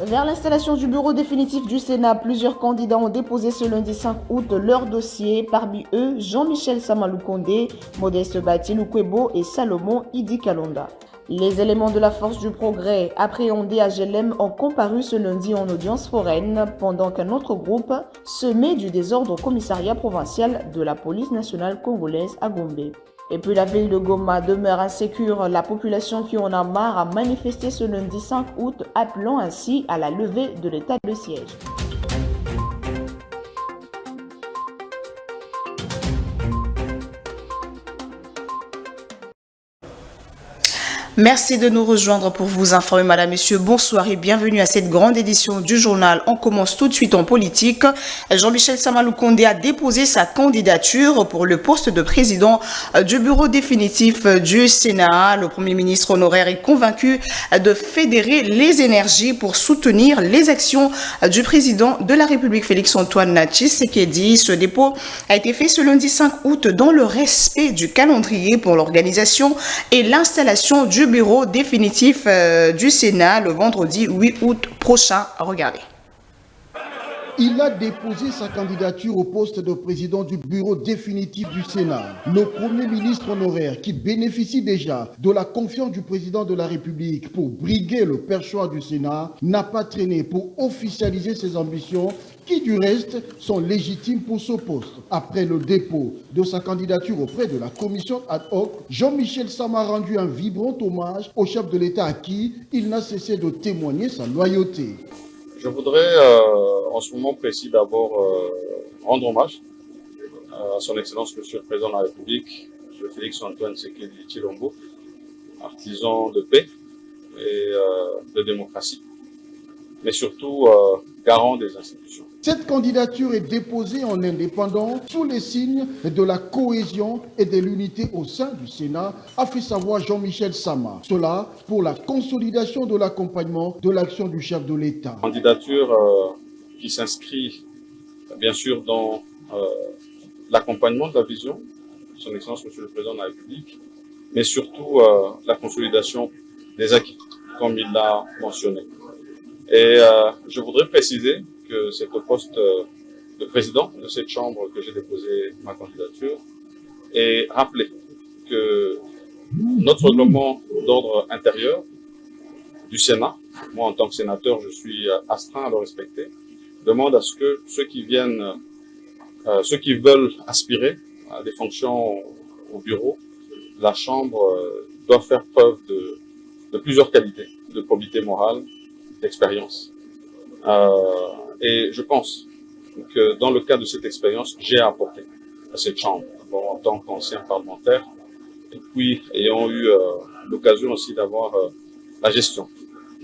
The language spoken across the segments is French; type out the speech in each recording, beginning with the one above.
Vers l'installation du bureau définitif du Sénat, plusieurs candidats ont déposé ce lundi 5 août leur dossier. Parmi eux, Jean-Michel Samaloukonde, Modeste Batilou-Kwebo et Salomon Idi Kalonda. Les éléments de la force du progrès appréhendés à Gelem ont comparu ce lundi en audience foraine, pendant qu'un autre groupe semait du désordre au commissariat provincial de la police nationale congolaise à Gombe. Et puis la ville de Goma demeure insécure. La population qui en a marre a manifesté ce lundi 5 août, appelant ainsi à la levée de l'état de siège. Merci de nous rejoindre pour vous informer, madame, messieurs. Bonsoir et bienvenue à cette grande édition du journal. On commence tout de suite en politique. Jean-Michel Samaloukonde a déposé sa candidature pour le poste de président du bureau définitif du Sénat. Le Premier ministre honoraire est convaincu de fédérer les énergies pour soutenir les actions du président de la République, Félix-Antoine Tshisekedi. Ce dépôt a été fait ce lundi 5 août dans le respect du calendrier pour l'organisation et l'installation du bureau définitif du Sénat le vendredi 8 août prochain. Regardez. Il a déposé sa candidature au poste de président du bureau définitif du Sénat. Le Premier ministre honoraire, qui bénéficie déjà de la confiance du président de la République pour briguer le perchoir du Sénat, n'a pas traîné pour officialiser ses ambitions qui du reste sont légitimes pour ce poste. Après le dépôt de sa candidature auprès de la commission ad hoc, Jean-Michel Sama a rendu un vibrant hommage au chef de l'État à qui il n'a cessé de témoigner sa loyauté. Je voudrais en ce moment précis d'abord rendre hommage à son Excellence Monsieur le Président de la République, M. Félix-Antoine Tshisekedi Tshilombo, artisan de paix et de démocratie, mais surtout garant des institutions. Cette candidature est déposée en indépendant sous les signes de la cohésion et de l'unité au sein du Sénat, a fait savoir Jean-Michel Sama. Cela pour la consolidation de l'accompagnement de l'action du chef de l'État. Candidature qui s'inscrit bien sûr dans l'accompagnement de la vision de son Excellence Monsieur le Président de la République, mais surtout la consolidation des acquis, comme il l'a mentionné. Et je voudrais préciser que c'est au poste de président de cette chambre que j'ai déposé ma candidature et rappeler que notre règlement d'ordre intérieur du Sénat, moi en tant que sénateur je suis astreint à le respecter, demande à ce que ceux qui veulent aspirer à des fonctions au bureau, la chambre doit faire preuve de plusieurs qualités, de probité morale, d'expérience. Et je pense que dans le cadre de cette expérience, j'ai apporté à cette chambre, en tant qu'ancien parlementaire, et puis ayant eu l'occasion aussi d'avoir la gestion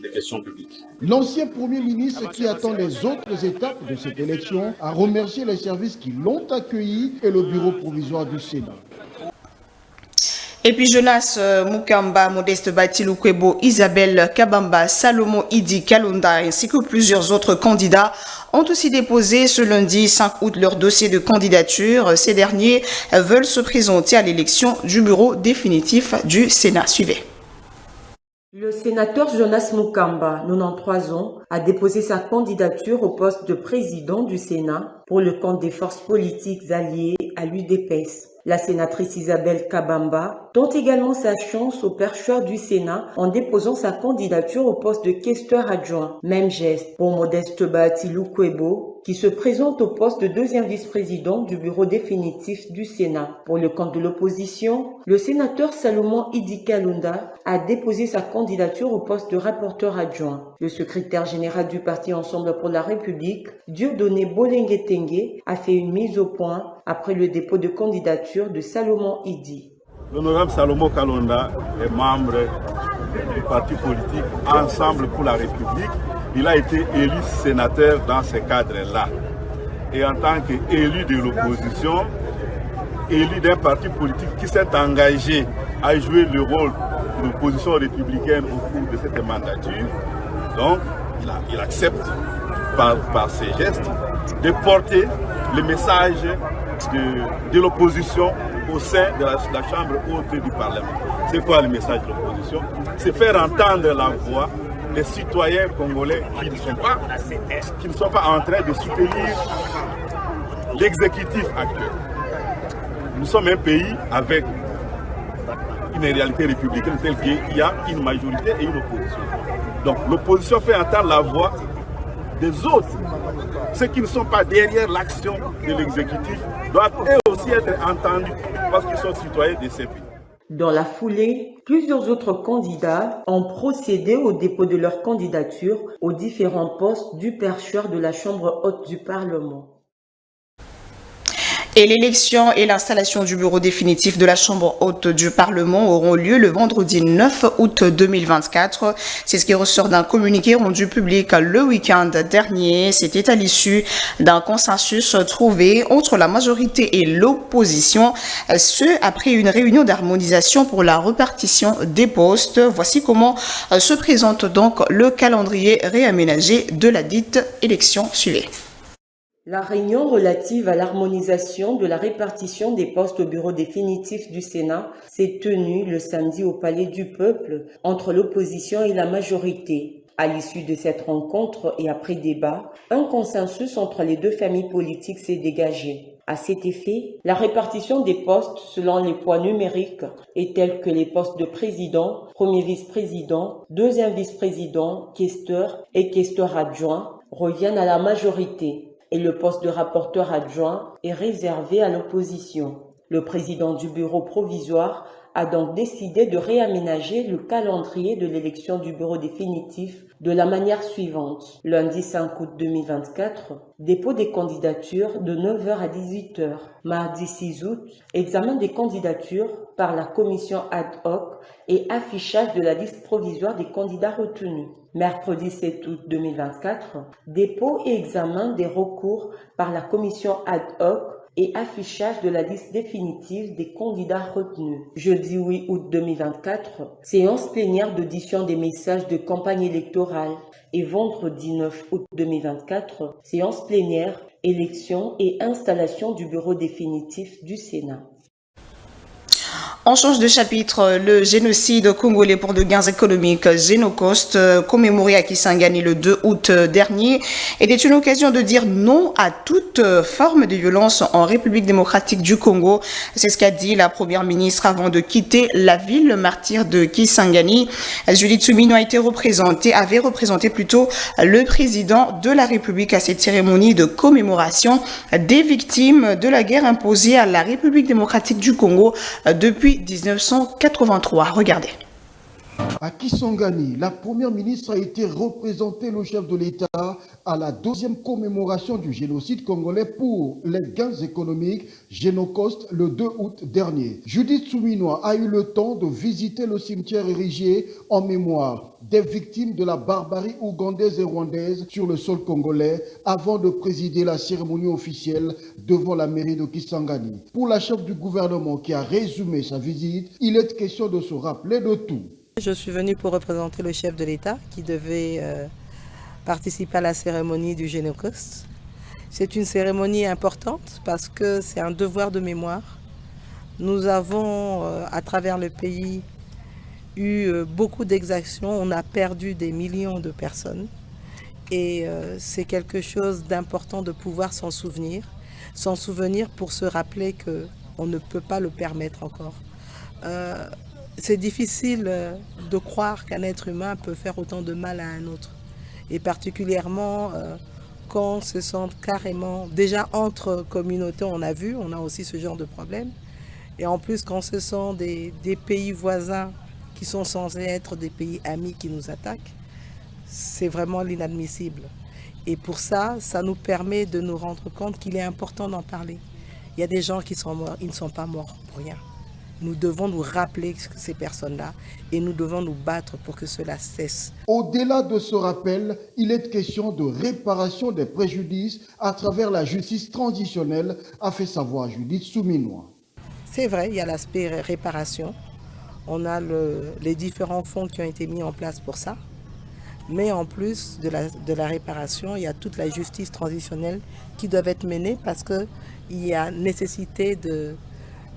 des questions publiques. L'ancien Premier ministre qui attend les autres étapes de cette élection a remercié les services qui l'ont accueilli et le bureau provisoire du Sénat. Et puis Jonas Mukamba, Modeste Batilou-Kwebo, Isabelle Kabamba, Salomon Idi Kalonda ainsi que plusieurs autres candidats ont aussi déposé ce lundi 5 août leur dossier de candidature. Ces derniers veulent se présenter à l'élection du bureau définitif du Sénat. Suivez. Le sénateur Jonas Mukamba, 93 ans, a déposé sa candidature au poste de président du Sénat pour le compte des forces politiques alliées à l'UDPS. La sénatrice Isabelle Kabamba tente également sa chance au perchoir du Sénat en déposant sa candidature au poste de questeur adjoint. Même geste pour Modeste Batilou-Kwebo, qui se présente au poste de deuxième vice-président du bureau définitif du Sénat. Pour le compte de l'opposition, le sénateur Salomon Idi Kalonda a déposé sa candidature au poste de rapporteur adjoint. Le secrétaire général du parti Ensemble pour la République, Dieudonné Bolengue-Tengue, a fait une mise au point après le dépôt de candidature de Salomon Idi. L'honorable Salomon Kalonda est membre du parti politique Ensemble pour la République. Il a été élu sénateur dans ce cadre-là. Et en tant qu'élu de l'opposition, élu d'un parti politique qui s'est engagé à jouer le rôle de l'opposition républicaine au cours de cette mandature, donc il accepte par ses gestes de porter le message de l'opposition au sein de la Chambre haute du Parlement. C'est quoi le message de l'opposition? C'est faire entendre la voix les citoyens congolais qui ne sont pas en train de soutenir l'exécutif actuel. Nous sommes un pays avec une réalité républicaine telle qu'il y a une majorité et une opposition. Donc l'opposition fait entendre la voix des autres. Ceux qui ne sont pas derrière l'action de l'exécutif doivent eux aussi être entendus parce qu'ils sont citoyens de ces pays. Dans la foulée, plusieurs autres candidats ont procédé au dépôt de leur candidature aux différents postes du percheur de la Chambre haute du Parlement. Et l'élection et l'installation du bureau définitif de la Chambre haute du Parlement auront lieu le vendredi 9 août 2024. C'est ce qui ressort d'un communiqué rendu public le week-end dernier. C'était à l'issue d'un consensus trouvé entre la majorité et l'opposition, ce après une réunion d'harmonisation pour la répartition des postes. Voici comment se présente donc le calendrier réaménagé de la dite élection. Suivez. La réunion relative à l'harmonisation de la répartition des postes au bureau définitif du Sénat s'est tenue le samedi au Palais du Peuple entre l'opposition et la majorité. À l'issue de cette rencontre et après débat, un consensus entre les deux familles politiques s'est dégagé. À cet effet, la répartition des postes selon les poids numériques est telle que les postes de président, premier vice-président, deuxième vice-président, questeur et questeur adjoint reviennent à la majorité. Et le poste de rapporteur adjoint est réservé à l'opposition. Le président du bureau provisoire a donc décidé de réaménager le calendrier de l'élection du bureau définitif de la manière suivante. Lundi 5 août 2024, dépôt des candidatures de 9h à 18h. Mardi 6 août, examen des candidatures par la commission ad hoc et affichage de la liste provisoire des candidats retenus. Mercredi 7 août 2024, dépôt et examen des recours par la commission ad hoc et affichage de la liste définitive des candidats retenus. Jeudi 8 août 2024, séance plénière d'audition des messages de campagne électorale. Et vendredi 9 août 2024, séance plénière, élection et installation du bureau définitif du Sénat. On change de chapitre. Le génocide congolais pour de gains économiques, Génocost, commémoré à Kisangani le 2 août dernier, était une occasion de dire non à toute forme de violence en République démocratique du Congo. C'est ce qu'a dit la première ministre avant de quitter la ville martyre de Kisangani. Judith Suminwa avait représenté plutôt le président de la République à cette cérémonie de commémoration des victimes de la guerre imposée à la République démocratique du Congo depuis 1983. Regardez. À Kisangani, la première ministre a été représentée le chef de l'État à la deuxième commémoration du génocide congolais pour les gains économiques Génocost le 2 août dernier. Judith Suminwa a eu le temps de visiter le cimetière érigé en mémoire des victimes de la barbarie ougandaise et rwandaise sur le sol congolais avant de présider la cérémonie officielle devant la mairie de Kisangani. Pour la chef du gouvernement qui a résumé sa visite, il est question de se rappeler de tout. Je suis venue pour représenter le chef de l'État qui devait participer à la cérémonie du Génocost. C'est une cérémonie importante parce que c'est un devoir de mémoire. Nous avons, à travers le pays, eu beaucoup d'exactions. On a perdu des millions de personnes. Et c'est quelque chose d'important de pouvoir s'en souvenir. S'en souvenir pour se rappeler qu'on ne peut pas le permettre encore. C'est difficile de croire qu'un être humain peut faire autant de mal à un autre. Et particulièrement quand ce sont carrément... Déjà entre communautés, on a aussi ce genre de problème. Et en plus, quand ce sont des pays voisins qui sont censés être des pays amis qui nous attaquent, c'est vraiment l'inadmissible. Et pour ça, ça nous permet de nous rendre compte qu'il est important d'en parler. Il y a des gens qui sont morts, ils ne sont pas morts pour rien. Nous devons nous rappeler ces personnes-là et nous devons nous battre pour que cela cesse. Au-delà de ce rappel, il est question de réparation des préjudices à travers la justice transitionnelle, a fait savoir Judith Suminwa. C'est vrai, il y a l'aspect réparation. On a les différents fonds qui ont été mis en place pour ça. Mais en plus de la réparation, il y a toute la justice transitionnelle qui doit être menée parce qu'il y a nécessité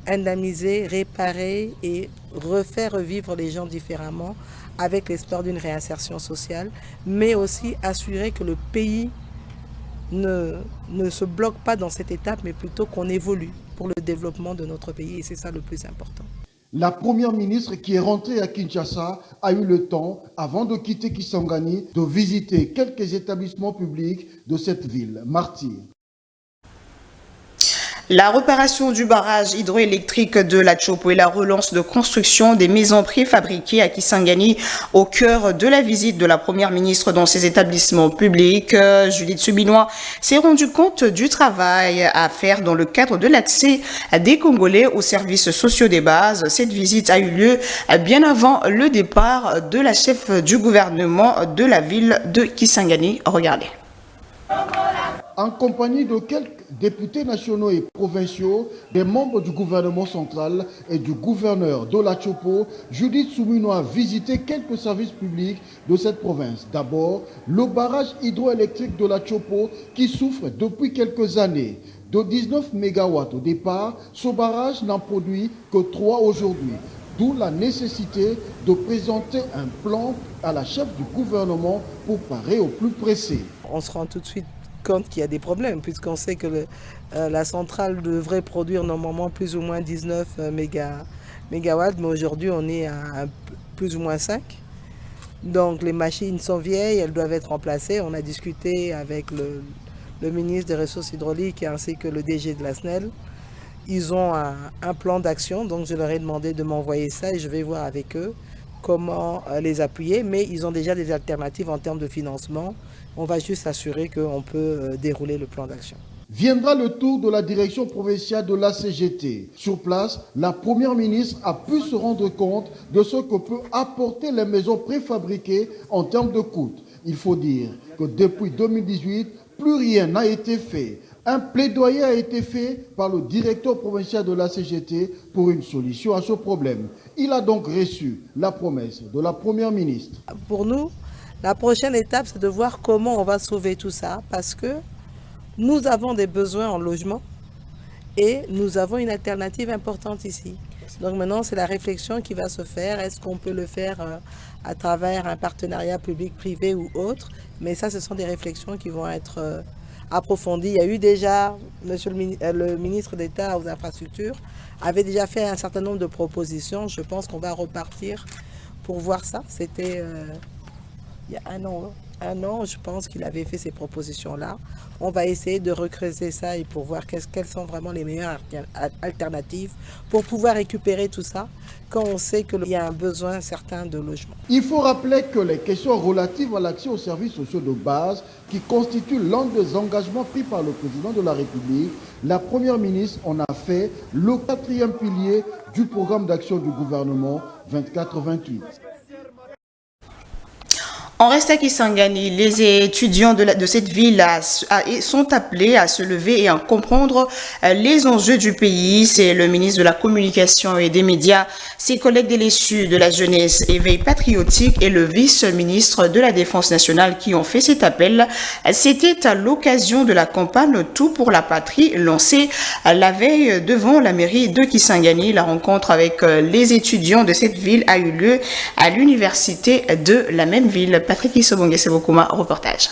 indemniser, réparer et refaire revivre les gens différemment avec l'espoir d'une réinsertion sociale, mais aussi assurer que le pays ne se bloque pas dans cette étape, mais plutôt qu'on évolue pour le développement de notre pays, et c'est ça le plus important. La première ministre qui est rentrée à Kinshasa a eu le temps, avant de quitter Kisangani, de visiter quelques établissements publics de cette ville martyre. La réparation du barrage hydroélectrique de la Tchopo et la relance de construction des maisons préfabriquées à Kisangani au cœur de la visite de la première ministre dans ces établissements publics. Judith Subinois s'est rendue compte du travail à faire dans le cadre de l'accès des Congolais aux services sociaux des bases. Cette visite a eu lieu bien avant le départ de la chef du gouvernement de la ville de Kisangani. Regardez. En compagnie de quelques députés nationaux et provinciaux, des membres du gouvernement central et du gouverneur de la Tchopo, Judith Soumino a visité quelques services publics de cette province. D'abord, le barrage hydroélectrique de la Tchopo qui souffre depuis quelques années. De 19 MW au départ, ce barrage n'en produit que 3 aujourd'hui. D'où la nécessité de présenter un plan à la chef du gouvernement pour parer au plus pressé. On se rend tout de suite compte qu'il y a des problèmes, puisqu'on sait que la centrale devrait produire normalement plus ou moins 19 mégawatts, mais aujourd'hui on est à plus ou moins 5. Donc les machines sont vieilles, elles doivent être remplacées. On a discuté avec le ministre des Ressources hydrauliques ainsi que le DG de la SNEL. Ils ont un plan d'action, donc je leur ai demandé de m'envoyer ça et je vais voir avec eux comment les appuyer, mais ils ont déjà des alternatives en termes de financement. On va juste s'assurer qu'on peut dérouler le plan d'action. Viendra le tour de la direction provinciale de la CGT. Sur place, la première ministre a pu se rendre compte de ce que peut apporter les maisons préfabriquées en termes de coûts. Il faut dire que depuis 2018, plus rien n'a été fait. Un plaidoyer a été fait par le directeur provincial de la CGT pour une solution à ce problème. Il a donc reçu la promesse de la première ministre. Pour nous, la prochaine étape, c'est de voir comment on va sauver tout ça, parce que nous avons des besoins en logement et nous avons une alternative importante ici. Donc maintenant, c'est la réflexion qui va se faire. Est-ce qu'on peut le faire à travers un partenariat public-privé ou autre? Mais ça, ce sont des réflexions qui vont être approfondies. Il y a eu déjà, monsieur le ministre d'État aux infrastructures avait déjà fait un certain nombre de propositions. Je pense qu'on va repartir pour voir ça. C'était il y a un an, je pense qu'il avait fait ces propositions-là. On va essayer de recreuser ça et pour voir quelles sont vraiment les meilleures alternatives pour pouvoir récupérer tout ça quand on sait qu'il y a un besoin certain de logement. Il faut rappeler que les questions relatives à l'accès aux services sociaux de base, qui constituent l'un des engagements pris par le président de la République, la première ministre en a fait le 4e pilier du programme d'action du gouvernement 24-28. On reste à Kisangani. Les étudiants de cette ville sont appelés à se lever et à comprendre les enjeux du pays. C'est le ministre de la Communication et des Médias, ses collègues déléchus de la jeunesse, éveil patriotique et le vice-ministre de la Défense nationale qui ont fait cet appel. C'était à l'occasion de la campagne Tout pour la patrie lancée la veille devant la mairie de Kisangani. La rencontre avec les étudiants de cette ville a eu lieu à l'université de la même ville. Patrick Isobonge-Sebokuma, reportage.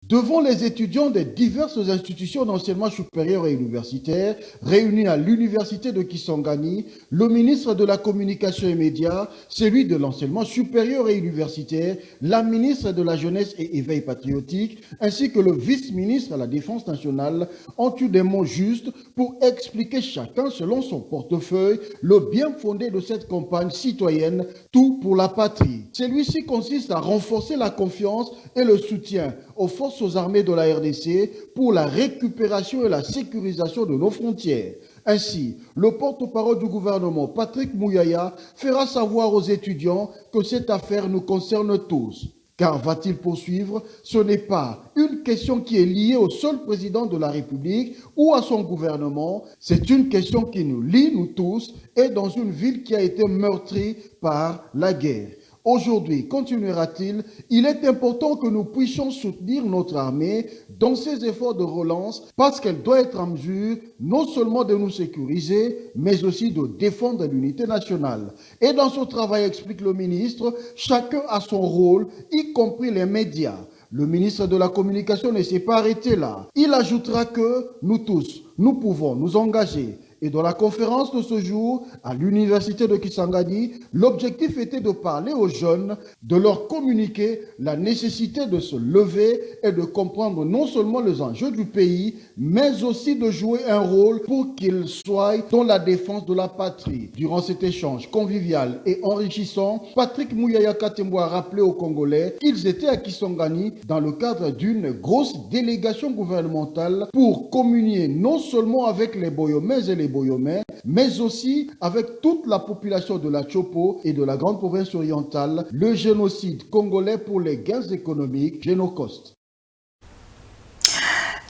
Devant les étudiants des diverses institutions d'enseignement supérieur et universitaire réunis à l'université de Kisangani, le ministre de la Communication et Médias, celui de l'enseignement supérieur et universitaire, la ministre de la Jeunesse et Éveil patriotique, ainsi que le vice-ministre à la Défense nationale ont eu des mots justes pour expliquer chacun selon son portefeuille le bien fondé de cette campagne citoyenne Tout pour la patrie. Celui-ci consiste à renforcer la confiance et le soutien aux forces armées de la RDC pour la récupération et la sécurisation de nos frontières. Ainsi, le porte-parole du gouvernement, Patrick Mouyaya, fera savoir aux étudiants que cette affaire nous concerne tous. Car, va-t-il poursuivre, ce n'est pas une question qui est liée au seul président de la République ou à son gouvernement, c'est une question qui nous lie, nous tous, et dans une ville qui a été meurtrie par la guerre. Aujourd'hui, continuera-t-il, il est important que nous puissions soutenir notre armée dans ses efforts de relance parce qu'elle doit être en mesure non seulement de nous sécuriser, mais aussi de défendre l'unité nationale. Et dans ce travail, explique le ministre, chacun a son rôle, y compris les médias. Le ministre de la Communication ne s'est pas arrêté là. Il ajoutera que nous tous, nous pouvons nous engager. Et dans la conférence de ce jour, à l'université de Kisangani, l'objectif était de parler aux jeunes, de leur communiquer la nécessité de se lever et de comprendre non seulement les enjeux du pays, mais aussi de jouer un rôle pour qu'ils soient dans la défense de la patrie. Durant cet échange convivial et enrichissant, Patrick Mouyaya Katembo a rappelé aux Congolais qu'ils étaient à Kisangani dans le cadre d'une grosse délégation gouvernementale pour communier non seulement avec les Boyomais et les Boyomais, mais aussi avec toute la population de la Chopo et de la grande province orientale, le génocide congolais pour les gains économiques, Génocost.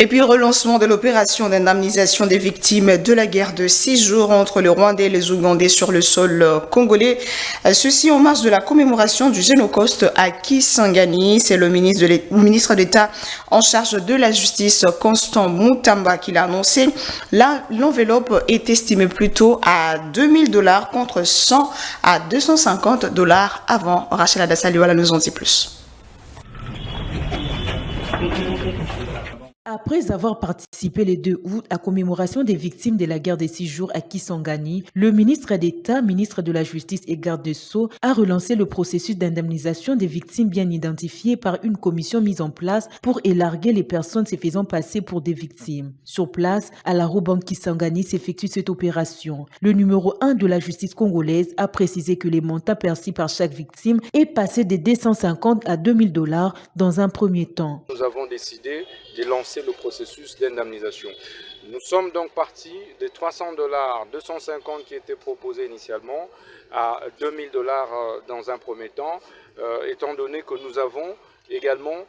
Et puis, relancement de l'opération d'indemnisation des victimes de la guerre de 6 jours entre les Rwandais et les Ougandais sur le sol congolais. Ceci en marge de la commémoration du Génocost à Kisangani. C'est le ministre d'État en charge de la justice, Constant Mutamba, qui l'a annoncé. Là, l'enveloppe est estimée plutôt à $2000 contre 100 à $250 avant. Rachel Adasaliwala nous en dit plus. Après avoir participé le 2 août à la commémoration des victimes de la guerre des 6 jours à Kisangani, le ministre d'État, ministre de la Justice et garde des Sceaux a relancé le processus d'indemnisation des victimes bien identifiées par une commission mise en place pour élarguer les personnes se faisant passer pour des victimes. Sur place, à la Robank Kisangani s'effectue cette opération. Le numéro 1 de la justice congolaise a précisé que les montants perçus par chaque victime est passé de $250 à $2000 dans un premier temps. Nous avons décidé de lancer le processus d'indemnisation. Nous sommes donc partis de $300, 250 qui étaient proposés initialement, à $2000 dans un premier temps, étant donné que nous avons également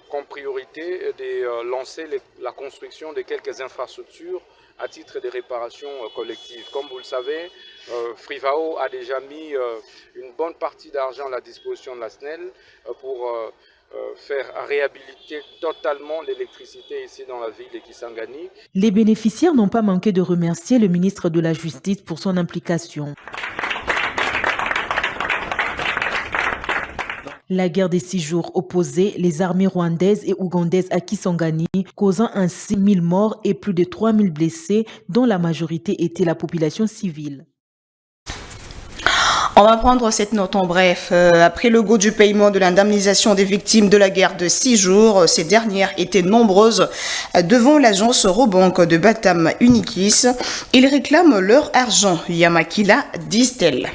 comme priorité de lancer la construction de quelques infrastructures à titre de réparation collective. Comme vous le savez, Frivao a déjà mis une bonne partie d'argent à la disposition de la SNEL pour faire réhabiliter totalement l'électricité ici dans la ville de Kisangani. Les bénéficiaires n'ont pas manqué de remercier le ministre de la Justice pour son implication. La guerre des 6 jours opposait les armées rwandaises et ougandaises à Kisangani, causant ainsi 1000 morts et plus de 3000 blessés, dont la majorité était la population civile. On va prendre cette note en bref. Après le go du paiement de l'indemnisation des victimes de la guerre de 6 jours, ces dernières étaient nombreuses devant l'agence Robank de Batam Unikis. Ils réclament leur argent. Yamakila, disent-elles.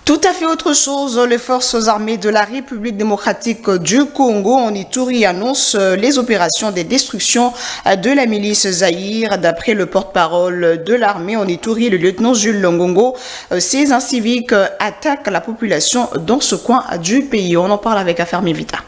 Tout à fait autre chose, les forces armées de la République démocratique du Congo en Ituri annoncent les opérations de destruction de la milice Zaïre. D'après le porte-parole de l'armée en Ituri, le lieutenant Jules Longongo, ces inciviques attaquent la population dans ce coin du pays. On en parle avec Affermi Vita.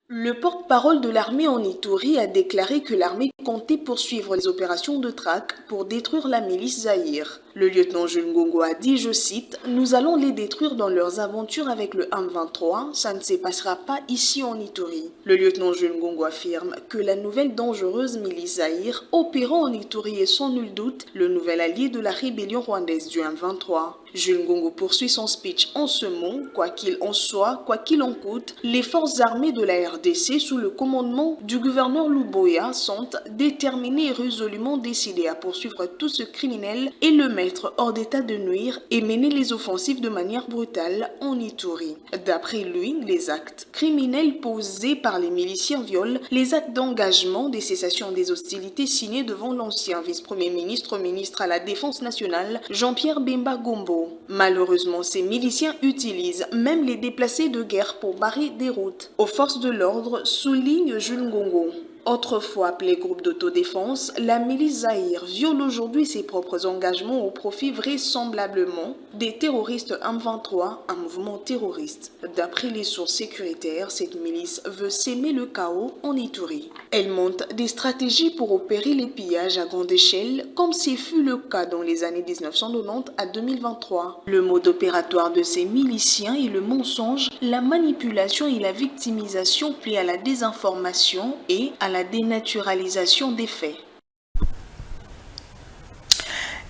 Le porte-parole de l'armée en Ituri a déclaré que l'armée comptait poursuivre les opérations de traque pour détruire la milice Zaïre. Le lieutenant Jules Ngongo a dit, je cite, « Nous allons les détruire dans leurs aventures avec le M23, ça ne se passera pas ici en Ituri. » Le lieutenant Jules Ngongo affirme que la nouvelle dangereuse milice Zaïre opérant en Ituri est sans nul doute le nouvel allié de la rébellion rwandaise du M23. Jules Ngongo poursuit son speech en ce mot, quoi qu'il en soit, quoi qu'il en coûte, les forces armées de la RDC sous le commandement du gouverneur Luboya sont déterminées et résolument décidées à poursuivre tout ce criminel et le mettre hors d'état de nuire et mener les offensives de manière brutale en Ituri. D'après lui, les actes criminels posés par les miliciens violent les actes d'engagement des cessations des hostilités signés devant l'ancien vice-premier ministre à la Défense nationale, Jean-Pierre Bemba Gombo. Malheureusement, ces miliciens utilisent même les déplacés de guerre pour barrer des routes. Aux forces de l'ordre, souligne Jules Ngongo. Autrefois appelée groupe d'autodéfense, la milice Zahir viole aujourd'hui ses propres engagements au profit vraisemblablement des terroristes M23, un mouvement terroriste. D'après les sources sécuritaires, cette milice veut s'aimer le chaos en Ituri. Elle monte des stratégies pour opérer les pillages à grande échelle, comme ce fut le cas dans les années 1990 à 2023. Le mode opératoire de ces miliciens est le mensonge, la manipulation et la victimisation pliées à la désinformation et à la dénaturalisation des faits.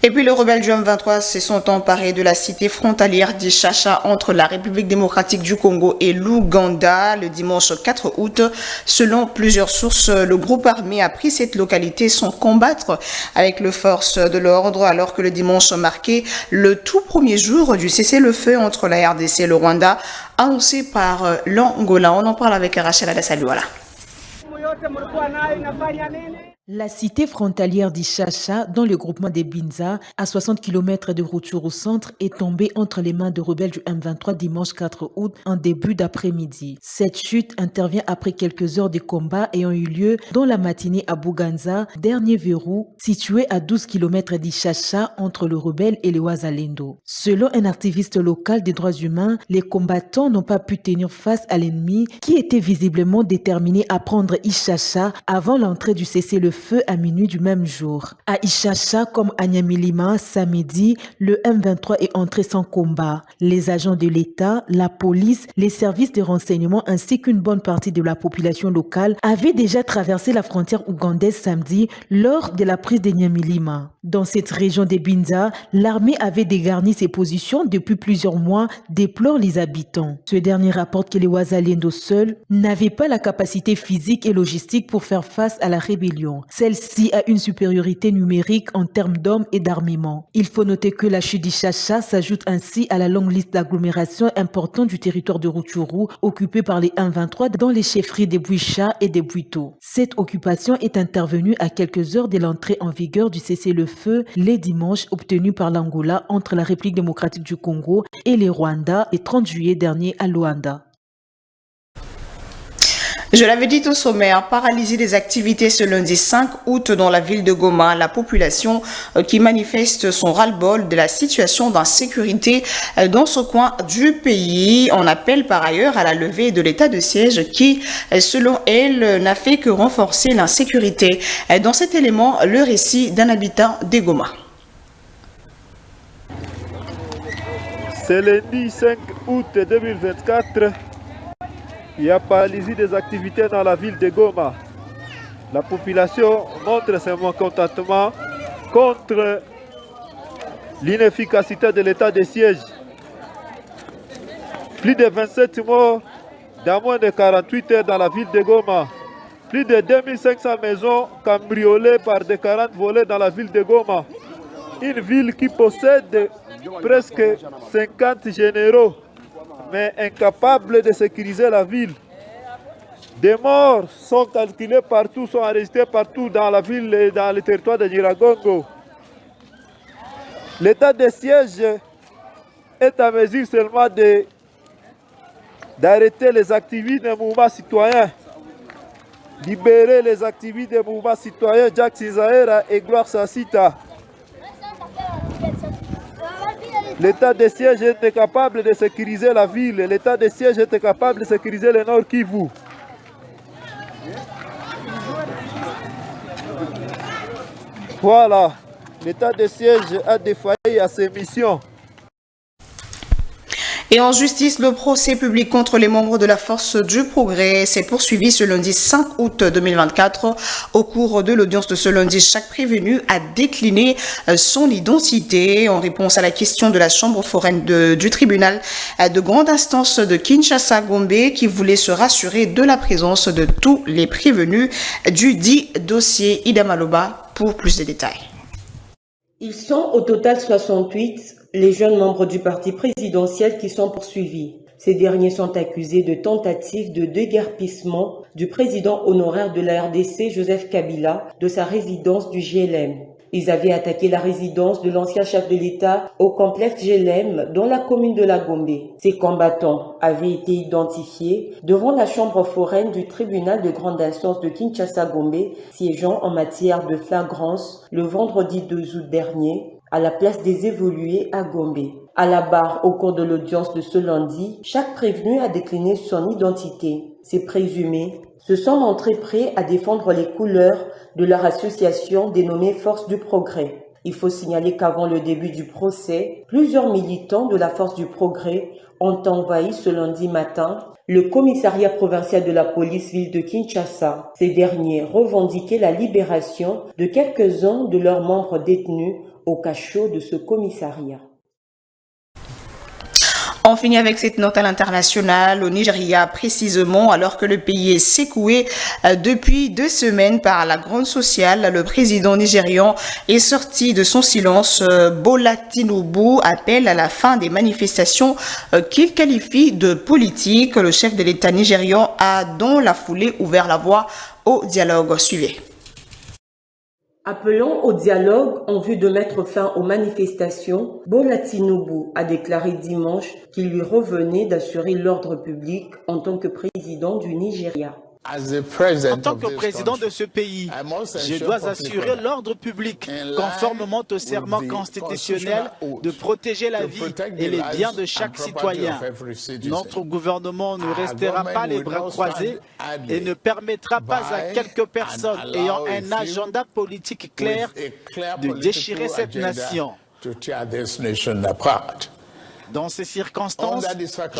Et puis les rebelles du M23 se sont emparés de la cité frontalière d'Ishasha entre la République démocratique du Congo et l'Ouganda le dimanche 4 août. Selon plusieurs sources, le groupe armé a pris cette localité sans combattre avec les forces de l'ordre, alors que le dimanche marquait le tout premier jour du cessez-le-feu entre la RDC et le Rwanda, annoncé par l'Angola. On en parle avec Rachel Adassalouala. La cité frontalière d'Ishasha, dans le groupement des Binza, à 60 km de Rutshuru centre, est tombée entre les mains de rebelles du M23 dimanche 4 août en début d'après-midi. Cette chute intervient après quelques heures de combat ayant eu lieu dans la matinée à Buganza, dernier verrou situé à 12 km d'Ishasha entre le rebelle et les Wazalendo. Selon un activiste local des droits humains, les combattants n'ont pas pu tenir face à l'ennemi qui était visiblement déterminé à prendre Ishasha avant l'entrée du cessez-le-feu à minuit du même jour. À Ishasha comme à Nyamilima, samedi, le M23 est entré sans combat. Les agents de l'État, la police, les services de renseignement ainsi qu'une bonne partie de la population locale avaient déjà traversé la frontière ougandaise samedi lors de la prise de Nyamilima. Dans cette région des Binza, l'armée avait dégarni ses positions depuis plusieurs mois, déplorent les habitants. Ce dernier rapporte que les Wazalendo seuls n'avaient pas la capacité physique et logistique pour faire face à la rébellion. Celle-ci a une supériorité numérique en termes d'hommes et d'armement. Il faut noter que la chute d'Ishasha s'ajoute ainsi à la longue liste d'agglomérations importantes du territoire de Rutshuru occupée par les M23 dans les chefferies des Bouicha et des Bouito. Cette occupation est intervenue à quelques heures de l'entrée en vigueur du cessez-le-feu les dimanches obtenu par l'Angola entre la République démocratique du Congo et les Rwanda le 30 juillet dernier à Luanda. Je l'avais dit au sommaire, paralysie des activités ce lundi 5 août dans la ville de Goma. La population qui manifeste son ras-le-bol de la situation d'insécurité dans ce coin du pays. On appelle par ailleurs à la levée de l'état de siège qui, selon elle, n'a fait que renforcer l'insécurité. Dans cet élément, le récit d'un habitant de Goma. C'est lundi 5 août 2024. Il y a paralysie des activités dans la ville de Goma. La population montre son mécontentement contre l'inefficacité de l'état de siège. Plus de 27 morts dans moins de 48 heures dans la ville de Goma. Plus de 2500 maisons cambriolées par des 40 volets dans la ville de Goma. Une ville qui possède presque 50 généraux, mais incapables de sécuriser la ville. Des morts sont calculés partout, sont enregistrés partout dans la ville et dans le territoire de Nyiragongo. L'état de siège est à mesure seulement d'arrêter les activistes des mouvements citoyens, libérer les activistes des mouvements citoyens Jack Cizaera et Gloire Sassita. L'état de siège est capable de sécuriser la ville. L'état de siège est capable de sécuriser le Nord Kivu. Voilà, l'état de siège a défailli à ses missions. Et en justice, le procès public contre les membres de la Force du Progrès s'est poursuivi ce lundi 5 août 2024. Au cours de l'audience de ce lundi, chaque prévenu a décliné son identité en réponse à la question de la chambre foraine du tribunal de grande instance de Kinshasa-Gombe qui voulait se rassurer de la présence de tous les prévenus du dit dossier. Ida Maloba pour plus de détails. Ils sont au total 68, les jeunes membres du parti présidentiel qui sont poursuivis. Ces derniers sont accusés de tentative de déguerpissement du président honoraire de la RDC, Joseph Kabila, de sa résidence du GLM. Ils avaient attaqué la résidence de l'ancien chef de l'État au complexe Gelem dans la commune de la Gombe. Ces combattants avaient été identifiés devant la chambre foraine du tribunal de grande instance de Kinshasa-Gombe, siégeant en matière de flagrance le vendredi 2 août dernier à la place des évolués à Gombe. À la barre, au cours de l'audience de ce lundi, chaque prévenu a décliné son identité. Ces présumés se sont montrés prêts à défendre les couleurs de leur association dénommée Force du Progrès. Il faut signaler qu'avant le début du procès, plusieurs militants de la Force du Progrès ont envahi ce lundi matin le commissariat provincial de la police ville de Kinshasa. Ces derniers revendiquaient la libération de quelques-uns de leurs membres détenus au cachot de ce commissariat. On finit avec cette note à l'international. Au Nigeria, précisément, alors que le pays est secoué depuis 2 semaines par la gronde sociale, le président nigérian est sorti de son silence. Bola Tinubu appelle à la fin des manifestations qu'il qualifie de politiques. Le chef de l'État nigérian a dans la foulée ouvert la voie au dialogue. Suivez. Appelant au dialogue en vue de mettre fin aux manifestations, Bola Tinubu a déclaré dimanche qu'il lui revenait d'assurer l'ordre public en tant que président du Nigeria. En tant que président de ce pays, je dois assurer l'ordre public conformément au serment constitutionnel de protéger la vie et les biens de chaque citoyen. Notre gouvernement ne restera pas les bras croisés et ne permettra pas à quelques personnes ayant un agenda politique clair de déchirer cette nation. Dans ces circonstances,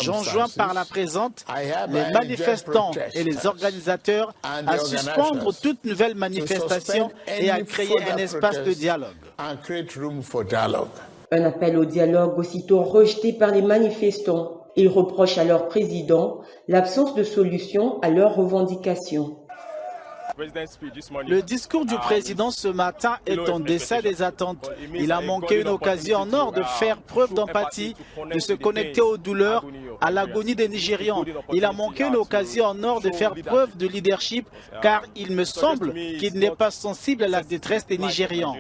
j'enjoins par la présente les manifestants et les organisateurs à suspendre toute nouvelle manifestation et à créer un espace de dialogue. Un appel au dialogue aussitôt rejeté par les manifestants. Ils reprochent à leur président l'absence de solution à leurs revendications. Le discours du président ce matin est en deçà des attentes. Il a manqué une occasion en or de faire preuve d'empathie, de se connecter aux douleurs, à l'agonie des Nigérians. Il a manqué une occasion en or de faire preuve de leadership, car il me semble qu'il n'est pas sensible à la détresse des Nigérians.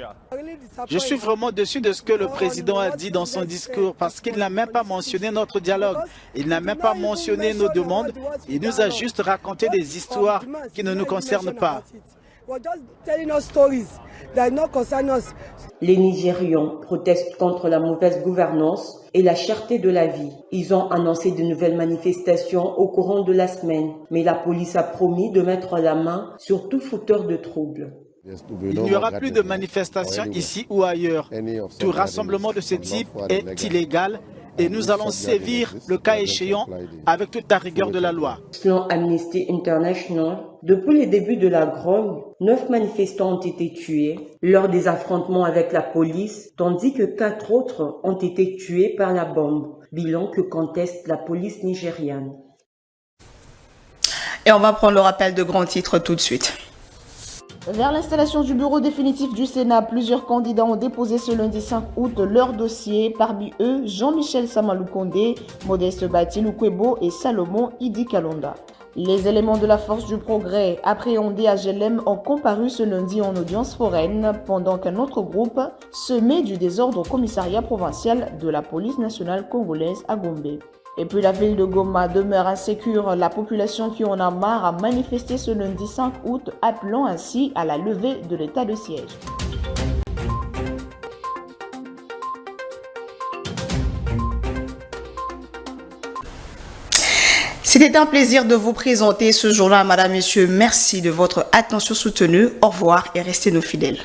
Je suis vraiment déçu de ce que le président a dit dans son discours, parce qu'il n'a même pas mentionné notre dialogue. Il n'a même pas mentionné nos demandes. Il nous a juste raconté des histoires qui ne nous concernent pas. Les Nigérians protestent contre la mauvaise gouvernance et la cherté de la vie. Ils ont annoncé de nouvelles manifestations au courant de la semaine, mais la police a promis de mettre la main sur tout fauteur de troubles. Il n'y aura plus de manifestations ici ou ailleurs. Tout rassemblement de ce type est illégal et nous allons sévir le cas échéant avec toute la rigueur de la loi. Selon Amnesty International, depuis le début de la grogne, 9 manifestants ont été tués lors des affrontements avec la police, tandis que 4 autres ont été tués par la bombe, bilan que conteste la police nigériane. Et on va prendre le rappel de grands titres tout de suite. Vers l'installation du bureau définitif du Sénat, plusieurs candidats ont déposé ce lundi 5 août leur dossier. Parmi eux, Jean-Michel Samaloukonde, Modeste Batiloukwebo et Salomon Idi Kalonda. Les éléments de la Force du Progrès appréhendés à Gelem ont comparu ce lundi en audience foraine, pendant qu'un autre groupe semait du désordre au commissariat provincial de la police nationale congolaise à Gombe. Et puis la ville de Goma demeure insécure. La population qui en a marre a manifesté ce lundi 5 août, appelant ainsi à la levée de l'état de siège. C'était un plaisir de vous présenter ce journal, madame, messieurs. Merci de votre attention soutenue. Au revoir et restez nos fidèles.